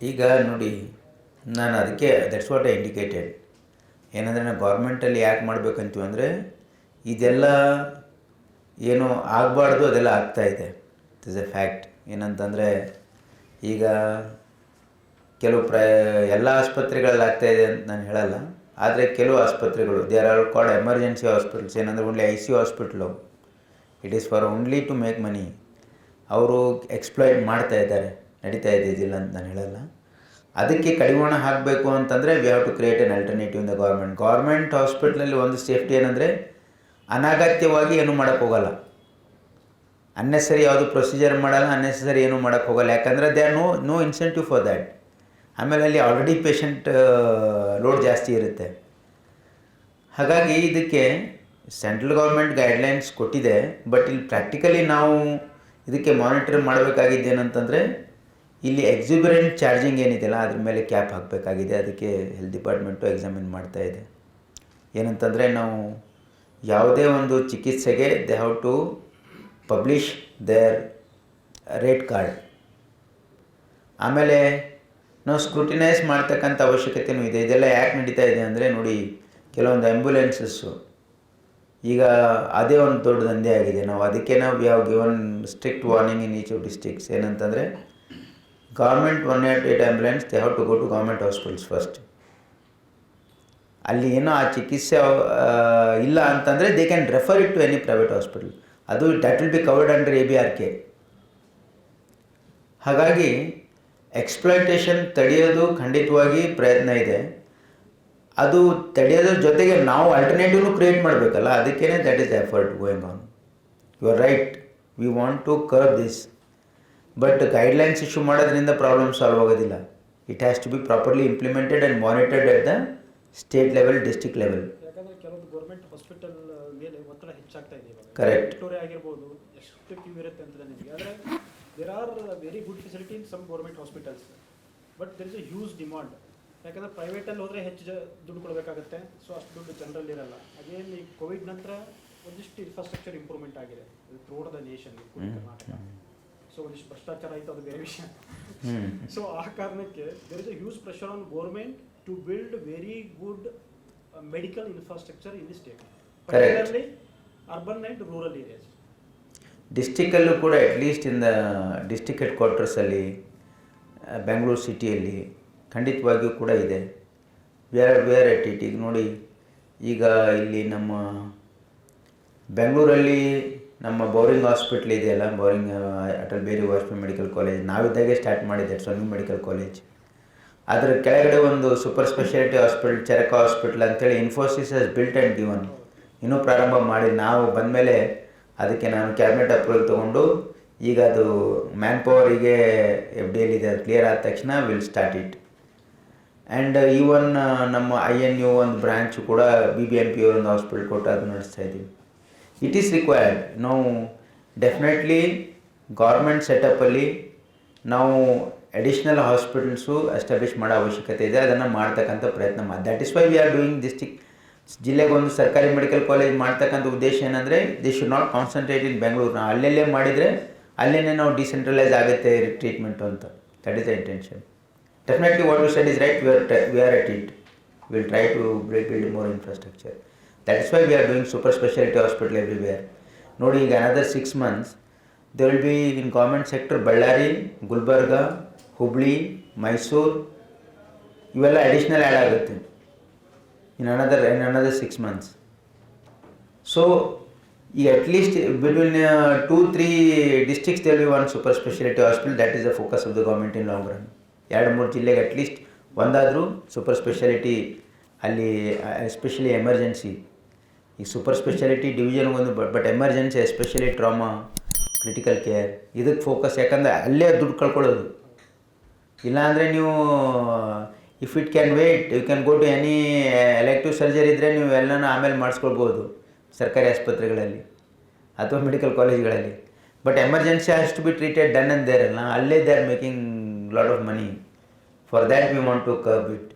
ಈಗ ನೋಡಿ, ನಾನು ಅದಕ್ಕೆ ದಟ್ಸ್ ವಾಟ್ ಐ ಇಂಡಿಕೇಟೆಡ್. ಏನಂದರೆ ನಾವು ಗೌರ್ಮೆಂಟಲ್ಲಿ ಯಾಕೆ ಮಾಡಬೇಕಂತೀವಿ ಅಂದರೆ, ಇದೆಲ್ಲ ಏನು ಆಗಬಾರ್ದು ಅದೆಲ್ಲ ಆಗ್ತಾಯಿದೆ. It is A fact. ಏನಂತಂದರೆ ಈಗ ಕೆಲವು ಎಲ್ಲ ಆಸ್ಪತ್ರೆಗಳಲ್ಲಿ ಆಗ್ತಾಯಿದೆ ಅಂತ ನಾನು ಹೇಳಲ್ಲ. ಆದರೆ ಕೆಲವು ಆಸ್ಪತ್ರೆಗಳು they are called emergency hospitals. ಏನಂದರೆ only ICU hospital, it is for only to make money. ಅವರು ಎಕ್ಸ್ಪ್ಲಾಯ್ಟ್ ಮಾಡ್ತಾ ಇದ್ದಾರೆ, ನಡೀತಾ ಇದೆ, ಇದಿಲ್ಲ ಅಂತ ನಾನು ಹೇಳಲ್ಲ. ಅದಕ್ಕೆ ಕಡಿವಾಣ ಹಾಕಬೇಕು ಅಂತಂದರೆ we have to create an alternative in the government ಹಾಸ್ಪಿಟ್ಲಲ್ಲಿ ಒಂದು ಸೇಫ್ಟಿ ಏನಂದರೆ ಅನಗತ್ಯವಾಗಿ ಏನೂ ಮಾಡೋಕ್ಕೆ ಹೋಗಲ್ಲ. ಅನ್ನೆಸರಿ ಯಾವುದು ಪ್ರೊಸೀಜರ್ ಮಾಡಲ್ಲ, ಅನ್ನೆಸರಿ ಏನೂ ಮಾಡೋಕ್ಕೆ ಹೋಗಲ್ಲ. ಯಾಕಂದರೆ they are no incentive for that. ಆಮೇಲೆ ಅಲ್ಲಿ ಆಲ್ರೆಡಿ ಪೇಷಂಟ್ ಲೋಡ್ ಜಾಸ್ತಿ ಇರುತ್ತೆ. ಹಾಗಾಗಿ ಇದಕ್ಕೆ ಸೆಂಟ್ರಲ್ ಗೌರ್ಮೆಂಟ್ ಗೈಡ್ಲೈನ್ಸ್ ಕೊಟ್ಟಿದೆ. ಬಟ್ ಇಲ್ಲಿ ಪ್ರಾಕ್ಟಿಕಲಿ ನಾವು ಇದಕ್ಕೆ ಮಾನಿಟರ್ ಮಾಡಬೇಕಾಗಿದ್ದೇನಂತಂದರೆ, ಇಲ್ಲಿ ಎಕ್ಸಿಬಿರೆಂಟ್ ಚಾರ್ಜಿಂಗ್ ಏನಿದೆಯಲ್ಲ ಅದ್ರ ಮೇಲೆ ಕ್ಯಾಪ್ ಹಾಕಬೇಕಾಗಿದೆ. ಅದಕ್ಕೆ ಹೆಲ್ತ್ ಡಿಪಾರ್ಟ್ಮೆಂಟು ಎಕ್ಸಾಮಿನ್ ಮಾಡ್ತಾಯಿದೆ. ಏನಂತಂದರೆ ನಾವು ಯಾವುದೇ ಒಂದು ಚಿಕಿತ್ಸೆಗೆ they have to publish their rate card. ಆಮೇಲೆ ನಾವು ಸ್ಕ್ರೂಟಿನೈಸ್ ಮಾಡ್ತಕ್ಕಂಥ ಅವಶ್ಯಕತೆಯೂ ಇದೆ. ಇದೆಲ್ಲ ಯಾಕೆ ನಡೀತಾ ಇದೆ ಅಂದರೆ ನೋಡಿ, ಕೆಲವೊಂದು ಆ್ಯಂಬುಲೆನ್ಸಸ್ಸು ಈಗ ಅದೇ ಒಂದು ದೊಡ್ಡ ದಂಧೆ ಆಗಿದೆ. ಅದಕ್ಕೆ ನಾವು we have given strict warning in each of districts. ಏನಂತಂದರೆ government 108 ambulance they have to go to government hospitals first. ಅಲ್ಲಿ ಏನೋ ಆ ಚಿಕಿತ್ಸೆ ಇಲ್ಲ ಅಂತಂದರೆ they can refer it to any private hospital. ಅದು that will be covered under ABRK. ಹಾಗಾಗಿ exploitation ತಡೆಯೋದು ಖಂಡಿತವಾಗಿ ಪ್ರಯತ್ನ ಇದೆ. ಅದು ತಡೆಯೋದ್ರ ಜೊತೆಗೆ ನಾವು ಆಲ್ಟರ್ನೇಟಿವ್ನು ಕ್ರಿಯೇಟ್ ಮಾಡಬೇಕಲ್ಲ, ಅದಕ್ಕೇ that is the effort going on. You are right, we want to curve this. But guidelines issue ಮಾಡೋದ್ರಿಂದ ಪ್ರಾಬ್ಲಮ್ ಸಾಲ್ವ್ ಆಗೋದಿಲ್ಲ. It has to be properly implemented and monitored at the state level, district level. ಯಾಕಂದರೆ ಕೆಲವೊಂದು government hospital ಮೇಲೆ ಒತ್ತಡ ಹೆಚ್ಚಾಗ್ತಾ ಇದೆ ಇವಾಗ. Correct. Victoria ಆಗಿರ್ಬೋದು, ಎಷ್ಟು ಕ್ಯೂ ಇರುತ್ತೆ ಅಂತ ನಿಮಗೆ. ಆದರೆ there are very good facility in some government hospitals, but there is a huge demand. ಯಾಕಂದರೆ ಪ್ರೈವೇಟಲ್ಲಿ ಹೋದರೆ ಹೆಚ್ಚು ದುಡ್ಡು ಕೊಡಬೇಕಾಗುತ್ತೆ, ಸೊ ಅಷ್ಟು ದುಡ್ಡು ಜನರಲ್ಲಿ ಇರಲ್ಲ. ಅಗೇನ್ ಈ ಕೋವಿಡ್ ನಂತರ ಒಂದಿಷ್ಟು ಇನ್ಫ್ರಾಸ್ಟ್ರಕ್ಚರ್ ಇಂಪ್ರೂವ್ಮೆಂಟ್ ಆಗಿದೆ throughout the nation, Karnataka. So ಒಂದಿಷ್ಟು ಭ್ರಷ್ಟಾಚಾರ ಆಯಿತು, ಅದು ಬೇರೆ ವಿಷಯ. ಸೊ ಆ ಕಾರಣಕ್ಕೆ there is a huge pressure on government to build very good medical infrastructure in the state, particularly urban and rural areas. ಡಿಸ್ಟಿಕಲ್ಲೂ ಕೂಡ at least in the district head ಕ್ವಾರ್ಟರ್ಸಲ್ಲಿ, ಬೆಂಗಳೂರು ಸಿಟಿಯಲ್ಲಿ ಖಂಡಿತವಾಗಿಯೂ ಕೂಡ ಇದೆ. Where at it. ಈಗ ನೋಡಿ, ಈಗ ಇಲ್ಲಿ ನಮ್ಮ ಬೆಂಗಳೂರಲ್ಲಿ ನಮ್ಮ ಬೌರಿಂಗ್ ಹಾಸ್ಪಿಟ್ಲ್ ಇದೆಯಲ್ಲ, Bowring Atal Bihari Vajpayee medical college, ನಾವಿದ್ದಾಗೆ ಸ್ಟಾರ್ಟ್ ಮಾಡಿದ್ದೆ ಸೊನ್ನಿ ಮೆಡಿಕಲ್ ಕಾಲೇಜ್. ಅದರ ಕೆಳಗಡೆ ಒಂದು super speciality hospital, Charaka hospital ಅಂತೇಳಿ ಇನ್ಫೋಸಿಸ್ ಹಸ್ ಬಿಲ್ಟ್ ಆ್ಯಂಡ್ ಗಿವನ್. ಇನ್ನೂ ಪ್ರಾರಂಭ ಮಾಡಿ ನಾವು ಬಂದಮೇಲೆ ಅದಕ್ಕೆ ನಾನು ಕ್ಯಾಬಿನೆಟ್ ಅಪ್ರೂವಲ್ ತೊಗೊಂಡು ಈಗ ಅದು ಮ್ಯಾನ್ ಪವರಿಗೆ FDAಲಿದೆ. ಅದು ಕ್ಲಿಯರ್ ಆದ ತಕ್ಷಣ will start it. And even ನಮ್ಮ INU ಒಂದು ಬ್ರ್ಯಾಂಚು ಕೂಡ BBMP ಒಂದು ಹಾಸ್ಪಿಟಲ್ ಕೊಟ್ಟು ಅದು ನಡೆಸ್ತಾ ಇದ್ದೀವಿ. It is required. ನಾವು ಡೆಫಿನೆಟ್ಲಿ ಗೌರ್ಮೆಂಟ್ ಸೆಟಪ್ಪಲ್ಲಿ ನಾವು ಅಡಿಷ್ನಲ್ ಹಾಸ್ಪಿಟಲ್ಸು ಎಸ್ಟಾಬ್ಲಿಷ್ ಮಾಡೋ ಅವಶ್ಯಕತೆ ಇದೆ. ಅದನ್ನು ಮಾಡ್ತಕ್ಕಂಥ ಪ್ರಯತ್ನ ಮಾಡಿ. That is why we are doing ಜಿಲ್ಲೆಗೆ ಒಂದು ಸರ್ಕಾರಿ ಮೆಡಿಕಲ್ ಕಾಲೇಜ್ ಮಾಡ್ತಕ್ಕಂಥ ಉದ್ದೇಶ ಏನಂದರೆ they should not concentrate in Bengaluru. ನಾವು ಅಲ್ಲೆಲ್ಲೇ ಮಾಡಿದರೆ ಅಲ್ಲೇ ನಾವು ಡಿಸೆಂಟ್ರಲೈಸ್ ಆಗುತ್ತೆ ಟ್ರೀಟ್ಮೆಂಟು ಅಂತ. That is the intention. Definitely what you said is right. We are at it. Will try to build more infrastructure. That is why we are doing super specialty hospital everywhere. ನೋಡಿ, ಈಗ another 6 months there will be in government sector Ballari, Gulbarga, Hubli, Mysore, ಇವೆಲ್ಲ additional add ಆಗುತ್ತೆ in another 6 months. So ಈಗ at least between 2-3 districts there will be one super specialty hospital. That is the focus of the government in long run. 2-3 ಜಿಲ್ಲೆಗೆ at least ಒಂದಾದರೂ super speciality ಅಲ್ಲಿ, especially emergency. ಈ super speciality division ಒಂದು, but emergency especially trauma, critical care, ಇದಕ್ಕೆ focus. ಯಾಕಂದರೆ ಅಲ್ಲೇ ದುಡ್ಡು ಕಳ್ಕೊಳ್ಳೋದು. ಇಲ್ಲಾಂದರೆ ನೀವು if it can wait, you can go to any elective surgery ಇದ್ದರೆ ನೀವು ಎಲ್ಲನೂ ಆಮೇಲೆ ಮಾಡಿಸ್ಕೊಳ್ಬೋದು ಸರ್ಕಾರಿ ಆಸ್ಪತ್ರೆಗಳಲ್ಲಿ ಅಥವಾ ಮೆಡಿಕಲ್ ಕಾಲೇಜ್ಗಳಲ್ಲಿ. But emergency has to be treated done and there ಅಲ್ಲ, ಅಲ್ಲೇ they are making lot of money. For that we want to curb it.